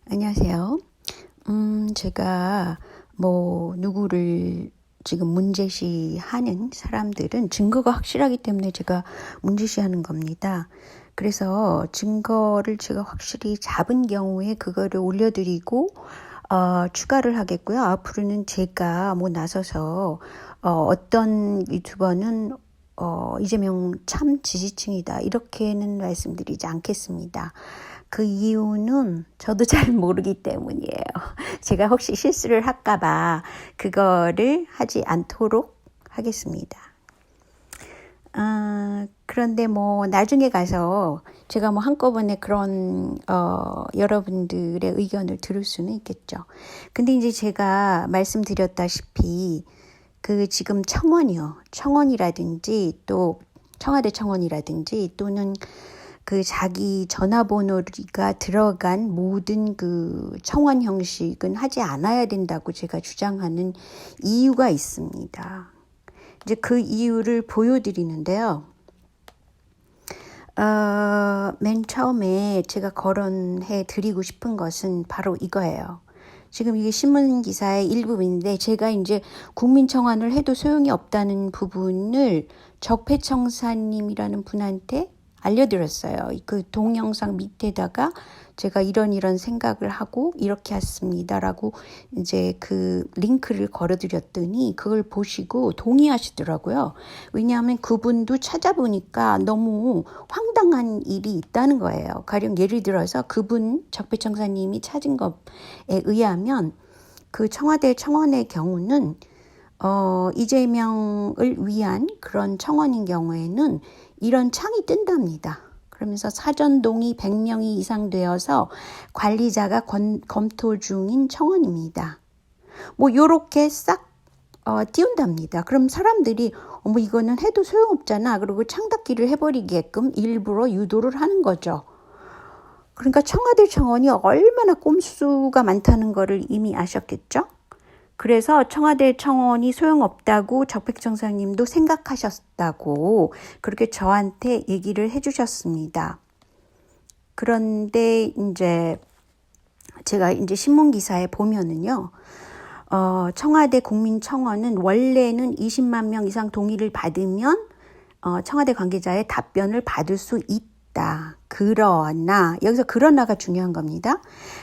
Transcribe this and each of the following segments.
안녕하세요. 제가 누구를 지금 문제시하는 사람들은 증거가 확실하기 때문에 제가 문제시하는 겁니다. 그래서 증거를 제가 확실히 잡은 경우에 그거를 올려드리고 추가를 하겠고요. 앞으로는 제가 나서서 어떤 유튜버는 이재명 참 지지층이다 이렇게는 말씀드리지 않겠습니다. 그 이유는 저도 잘 모르기 때문이에요. 제가 혹시 실수를 할까봐 그거를 하지 않도록 하겠습니다. 그런데 나중에 가서 제가 한꺼번에 그런 여러분들의 의견을 들을 수는 있겠죠. 근데 이제 제가 말씀드렸다시피 그 지금 청원이라든지 또 청와대 청원이라든지 또는 그 자기 전화번호가 들어간 모든 그 청원 형식은 하지 않아야 된다고 제가 주장하는 이유가 있습니다. 이제 그 이유를 보여드리는데요. 맨 처음에 제가 거론해 드리고 싶은 것은 바로 이거예요. 지금 이게 신문기사의 일부분인데 제가 이제 국민청원을 해도 소용이 없다는 부분을 적폐청사님이라는 분한테 알려드렸어요. 그 동영상 밑에다가 제가 이런 생각을 하고 이렇게 했습니다라고 이제 그 링크를 걸어드렸더니 그걸 보시고 동의하시더라고요. 왜냐하면 그분도 찾아보니까 너무 황당한 일이 있다는 거예요. 가령 예를 들어서 그분 적폐청사님이 찾은 것에 의하면 그 청와대 청원의 경우는 이재명을 위한 그런 청원인 경우에는 이런 창이 뜬답니다. 그러면서 사전 동의 100명이 이상 되어서 관리자가 검토 중인 청원입니다. 요렇게 싹 띄운답니다. 그럼 사람들이 이거는 해도 소용없잖아. 그리고 창 닫기를 해버리게끔 일부러 유도를 하는 거죠. 그러니까 청와대 청원이 얼마나 꼼수가 많다는 거를 이미 아셨겠죠? 그래서 청와대 청원이 소용없다고 적폐청사님도 생각하셨다고 그렇게 저한테 얘기를 해주셨습니다. 그런데 이제 제가 이제 신문기사에 보면은요, 청와대 국민청원은 원래는 20만 명 이상 동의를 받으면 청와대 관계자의 답변을 받을 수 있다. 그러나 여기서 그러나가 중요한 겁니다.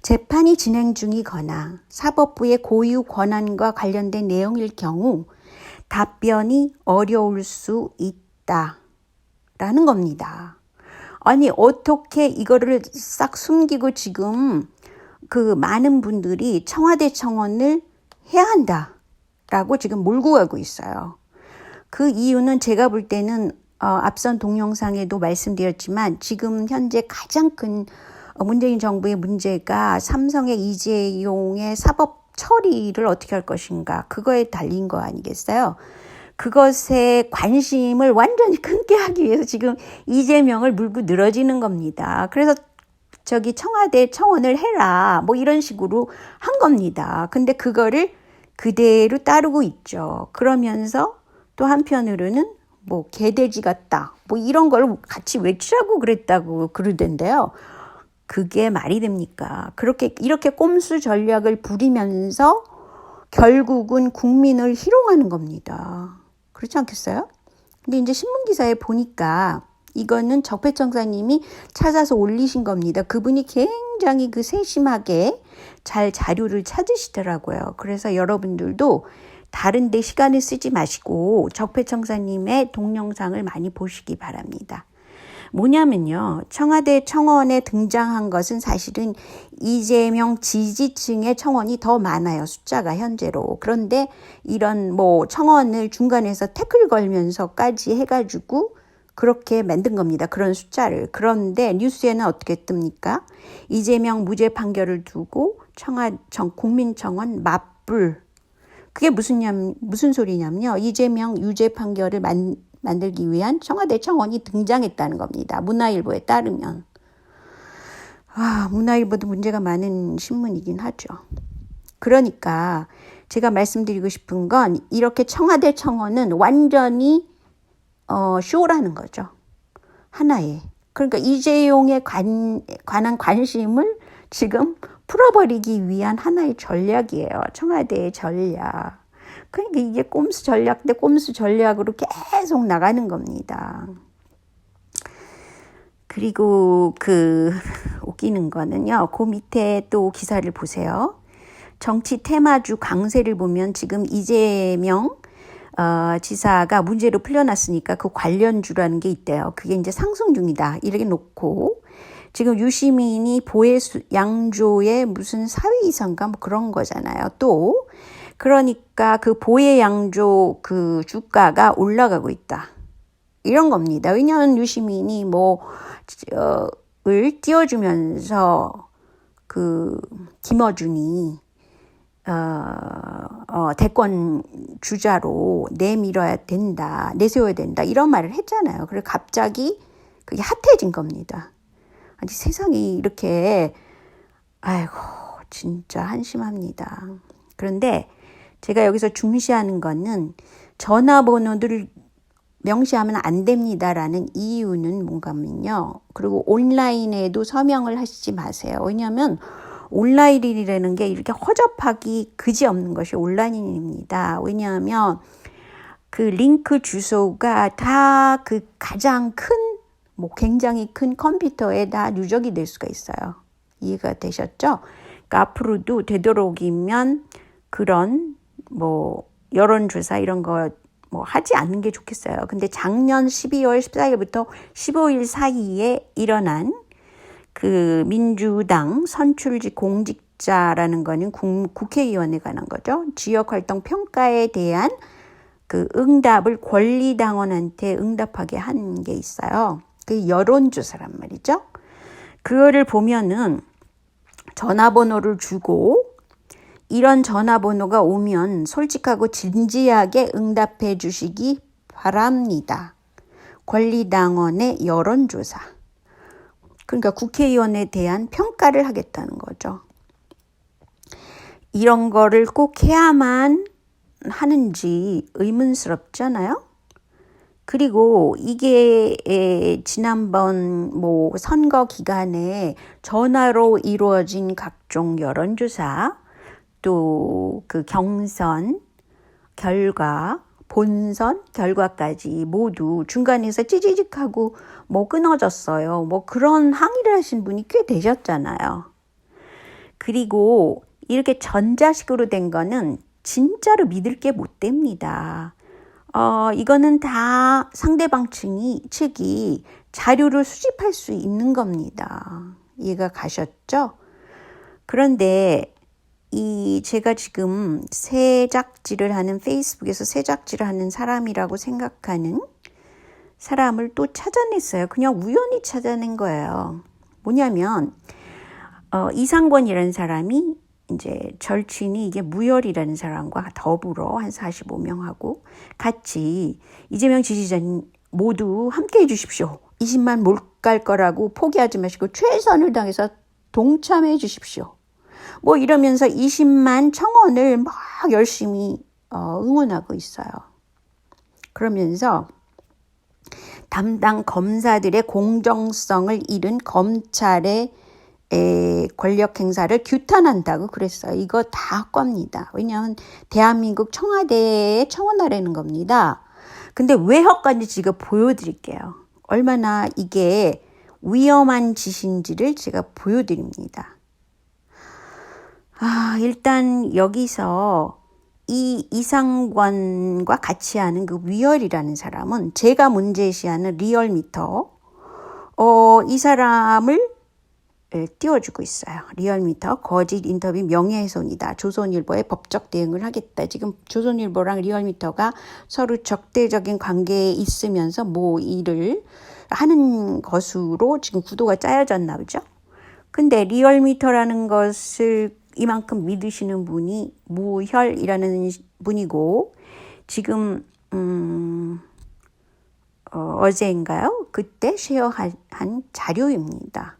재판이 진행 중이거나 사법부의 고유 권한과 관련된 내용일 경우 답변이 어려울 수 있다라는 겁니다. 아니 어떻게 이거를 싹 숨기고 지금 그 많은 분들이 청와대 청원을 해야 한다라고 지금 몰고 가고 있어요. 그 이유는 제가 볼 때는 앞선 동영상에도 말씀드렸지만 지금 현재 가장 큰 문재인 정부의 문제가 삼성의 이재용의 사법 처리를 어떻게 할 것인가 그거에 달린 거 아니겠어요? 그것에 관심을 완전히 끊게 하기 위해서 지금 이재명을 물고 늘어지는 겁니다. 그래서 저기 청와대 청원을 해라 이런 식으로 한 겁니다. 근데 그거를 그대로 따르고 있죠. 그러면서 또 한편으로는 개돼지 같다 이런 걸 같이 외치라고 그랬다고 그러던데요. 그게 말이 됩니까? 이렇게 꼼수 전략을 부리면서 결국은 국민을 희롱하는 겁니다. 그렇지 않겠어요? 근데 이제 신문기사에 보니까 이거는 적폐청사님이 찾아서 올리신 겁니다. 그분이 굉장히 세심하게 잘 자료를 찾으시더라고요. 그래서 여러분들도 다른 데 시간을 쓰지 마시고 적폐청사님의 동영상을 많이 보시기 바랍니다. 뭐냐면요. 청와대 청원에 등장한 것은 사실은 이재명 지지층의 청원이 더 많아요. 숫자가 현재로. 그런데 이런 청원을 중간에서 태클 걸면서까지 해가지고 그렇게 만든 겁니다. 그런 숫자를. 그런데 뉴스에는 어떻게 뜹니까? 이재명 무죄 판결을 두고 국민청원 맞불. 그게 무슨 소리냐면요. 이재명 유죄 판결을 만들기 위한 청와대 청원이 등장했다는 겁니다. 문화일보에 따르면. 문화일보도 문제가 많은 신문이긴 하죠. 그러니까 제가 말씀드리고 싶은 건 이렇게 청와대 청원은 완전히 쇼라는 거죠. 하나의. 그러니까 이재용에 관한 관심을 지금 풀어버리기 위한 하나의 전략이에요. 청와대의 전략. 그러니까 이게 꼼수 전략 대 꼼수 전략으로 계속 나가는 겁니다. 그리고 웃기는 거는요. 그 밑에 또 기사를 보세요. 정치 테마주 강세를 보면 지금 이재명 지사가 문제로 풀려났으니까 그 관련주라는 게 있대요. 그게 이제 상승 중이다. 이렇게 놓고 지금 유시민이 보혜 양조의 무슨 사위이사인가 뭐 그런 거잖아요. 또 그러니까 그 보혜 양조 그 주가가 올라가고 있다. 이런 겁니다. 왜냐하면 유시민이 을 띄워주면서 김어준이 대권 주자로 내세워야 된다 이런 말을 했잖아요. 그래서 갑자기 그게 핫해진 겁니다. 아니 세상이 이렇게 아이고 진짜 한심합니다. 그런데 제가 여기서 중시하는 거는 전화번호를 명시하면 안 됩니다라는 이유는 뭔가면요. 그리고 온라인에도 서명을 하시지 마세요. 왜냐하면 온라인이라는 게 이렇게 허접하기 그지없는 것이 온라인입니다. 왜냐하면 그 링크 주소가 다 그 가장 큰 굉장히 큰 컴퓨터에 다 누적이 될 수가 있어요. 이해가 되셨죠? 그러니까 앞으로도 되도록이면 그런 여론조사 이런 거 하지 않는 게 좋겠어요. 근데 작년 12월 14일부터 15일 사이에 일어난 그 민주당 선출직 공직자라는 거는 국회의원에 관한 거죠. 지역활동 평가에 대한 그 응답을 권리당원한테 응답하게 한 게 있어요. 그 여론조사란 말이죠. 그거를 보면은 전화번호를 주고 이런 전화번호가 오면 솔직하고 진지하게 응답해 주시기 바랍니다. 권리당원의 여론조사. 그러니까 국회의원에 대한 평가를 하겠다는 거죠. 이런 거를 꼭 해야만 하는지 의문스럽잖아요. 그리고 이게 지난번 선거 기간에 전화로 이루어진 각종 여론조사 또 그 경선 결과, 본선 결과까지 모두 중간에서 찌지직하고 끊어졌어요. 그런 항의를 하신 분이 꽤 되셨잖아요. 그리고 이렇게 전자식으로 된 거는 진짜로 믿을 게 못 됩니다. 이거는 다 상대방 측이 자료를 수집할 수 있는 겁니다. 이해가 가셨죠? 그런데 제가 지금 페이스북에서 새작질을 하는 사람이라고 생각하는 사람을 또 찾아냈어요. 그냥 우연히 찾아낸 거예요. 뭐냐면, 이상권이라는 사람이 이제 절친이 이게 무열이라는 사람과 더불어 한 45명하고 같이 이재명 지지자님 모두 함께 해주십시오. 20만 못 갈 거라고 포기하지 마시고 최선을 다해서 동참해 주십시오. 이러면서 20만 청원을 막 열심히 응원하고 있어요. 그러면서 담당 검사들의 공정성을 잃은 검찰의 권력 행사를 규탄한다고 그랬어요. 이거 다 헛겁니다. 왜냐하면 대한민국 청와대에 청원하라는 겁니다. 근데 왜 헛간지 제가 보여드릴게요. 얼마나 이게 위험한 짓인지를 제가 보여드립니다. 일단 여기서 이 이상권과 같이 하는 그 위열이라는 사람은 제가 문제시하는 리얼미터 이 사람을 띄워주고 있어요. 리얼미터 거짓 인터뷰 명예훼손이다. 조선일보에 법적 대응을 하겠다. 지금 조선일보랑 리얼미터가 서로 적대적인 관계에 있으면서 일을 하는 것으로 지금 구도가 짜여졌나 보죠. 근데 리얼미터라는 것을 이만큼 믿으시는 분이 무혈이라는 분이고 지금 어제인가요? 그때 쉐어한 자료입니다.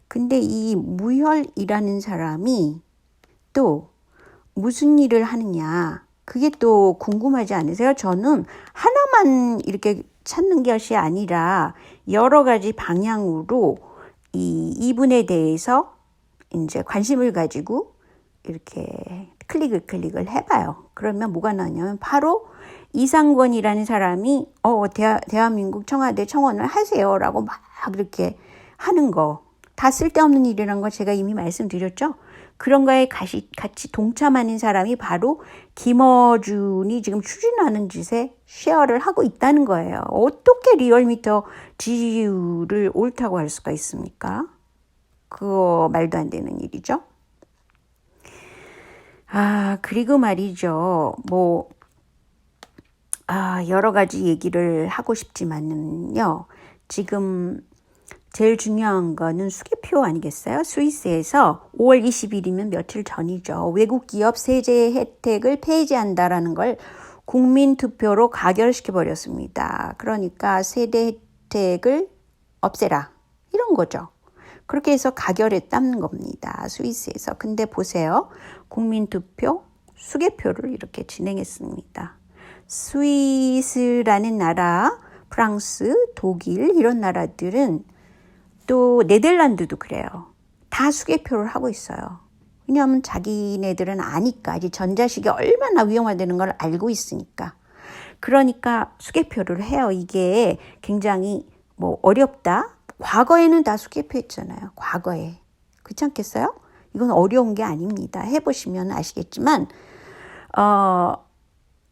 근데 이 무혈이라는 사람이 또 무슨 일을 하느냐 그게 또 궁금하지 않으세요? 저는 하나만 이렇게 찾는 것이 아니라 여러 가지 방향으로 이분에 대해서 이제 관심을 가지고 이렇게 클릭을 해봐요. 그러면 뭐가 나냐면 바로 이상권이라는 사람이 대한민국 청와대 청원을 하세요라고 막 이렇게 하는 거. 다 쓸데없는 일이라는 거 제가 이미 말씀드렸죠. 그런 거에 같이 동참하는 사람이 바로 김어준이 지금 추진하는 짓에 쉐어를 하고 있다는 거예요. 어떻게 리얼미터 지지율을 옳다고 할 수가 있습니까? 그거 말도 안 되는 일이죠. 그리고 말이죠. 여러 가지 얘기를 하고 싶지만은요. 지금 제일 중요한 거는 수개표 아니겠어요? 스위스에서 5월 20일이면 며칠 전이죠. 외국 기업 세제 혜택을 폐지한다라는 걸 국민 투표로 가결시켜 버렸습니다. 그러니까 세대 혜택을 없애라. 이런 거죠. 그렇게 해서 가결했다는 겁니다. 스위스에서. 근데 보세요. 국민 투표, 수개표를 이렇게 진행했습니다. 스위스라는 나라, 프랑스, 독일 이런 나라들은 또 네덜란드도 그래요. 다 수개표를 하고 있어요. 왜냐하면 자기네들은 아니까 이제 전자식이 얼마나 위험하다는 걸 알고 있으니까. 그러니까 수개표를 해요. 이게 굉장히 어렵다. 과거에는 다 수개표 했잖아요. 과거에. 그렇지 않겠어요? 이건 어려운 게 아닙니다. 해보시면 아시겠지만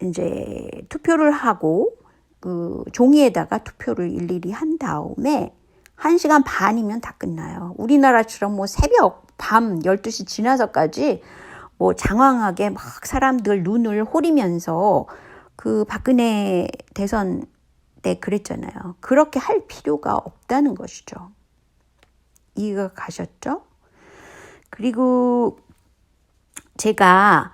이제 투표를 하고 그 종이에다가 투표를 일일이 한 다음에 1시간 반이면 다 끝나요. 우리나라처럼 새벽, 밤 12시 지나서까지 장황하게 막 사람들 눈을 호리면서 그 박근혜 대선 때 그랬잖아요. 그렇게 할 필요가 없다는 것이죠. 이해가 가셨죠? 그리고 제가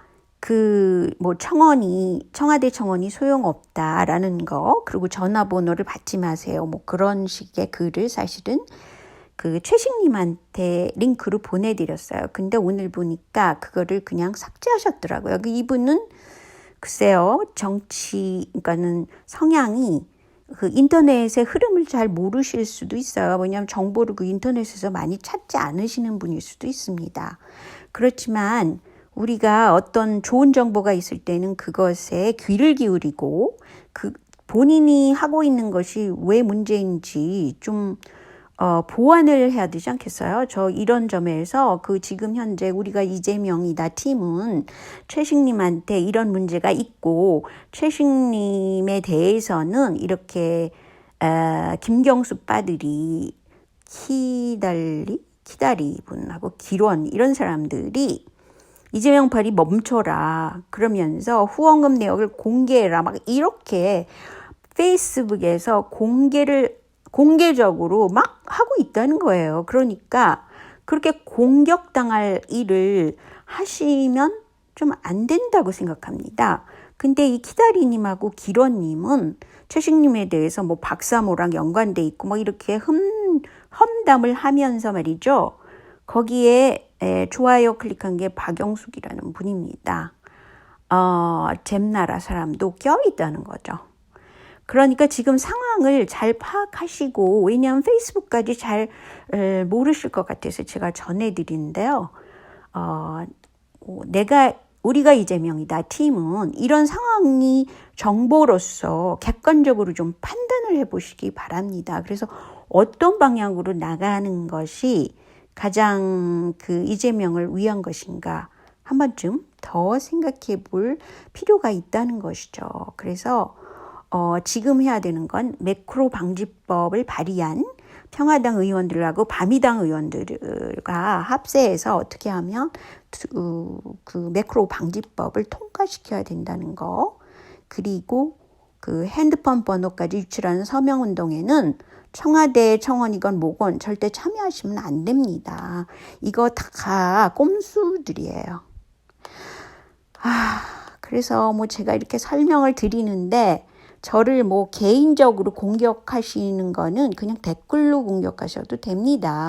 청와대 청원이 소용없다라는 거, 그리고 전화번호를 받지 마세요. 그런 식의 글을 사실은 그 최식님한테 링크로 보내드렸어요. 근데 오늘 보니까 그거를 그냥 삭제하셨더라고요. 이분은 글쎄요, 그러니까는 성향이 그 인터넷의 흐름을 잘 모르실 수도 있어요. 왜냐하면 정보를 그 인터넷에서 많이 찾지 않으시는 분일 수도 있습니다. 그렇지만 우리가 어떤 좋은 정보가 있을 때는 그것에 귀를 기울이고 본인이 하고 있는 것이 왜 문제인지 좀 보완을 해야 되지 않겠어요? 저 이런 점에서 지금 현재 우리가 이재명이다 팀은 최식님한테 이런 문제가 있고 최식님에 대해서는 이렇게 김경수 빠들이 키다리 분하고 기론 이런 사람들이 이재명 발이 멈춰라 그러면서 후원금 내역을 공개해라 막 이렇게 페이스북에서 공개적으로 막 하고 있다는 거예요. 그러니까 그렇게 공격당할 일을 하시면 좀 안 된다고 생각합니다. 근데 이 키다리님하고 기론님은 최식님에 대해서 박사모랑 연관돼 있고 이렇게 험담을 하면서 말이죠. 거기에 좋아요 클릭한 게 박영숙이라는 분입니다. 잼나라 사람도 껴있다는 거죠. 그러니까 지금 상황을 잘 파악하시고, 왜냐하면 페이스북까지 잘 모르실 것 같아서 제가 전해드리는데요. 우리가 이재명이다 팀은 이런 상황이 정보로서 객관적으로 좀 판단을 해보시기 바랍니다. 그래서 어떤 방향으로 나가는 것이 가장 이재명을 위한 것인가 한 번쯤 더 생각해 볼 필요가 있다는 것이죠. 그래서 지금 해야 되는 건 매크로 방지법을 발의한 평화당 의원들하고 바미당 의원들과 합세해서 어떻게 하면 그 매크로 방지법을 통과시켜야 된다는 거. 그리고 핸드폰 번호까지 유출하는 서명운동에는 청와대 청원이건 뭐건 절대 참여하시면 안 됩니다. 이거 다 꼼수들이에요. 그래서 제가 이렇게 설명을 드리는데 저를 개인적으로 공격하시는 거는 그냥 댓글로 공격하셔도 됩니다.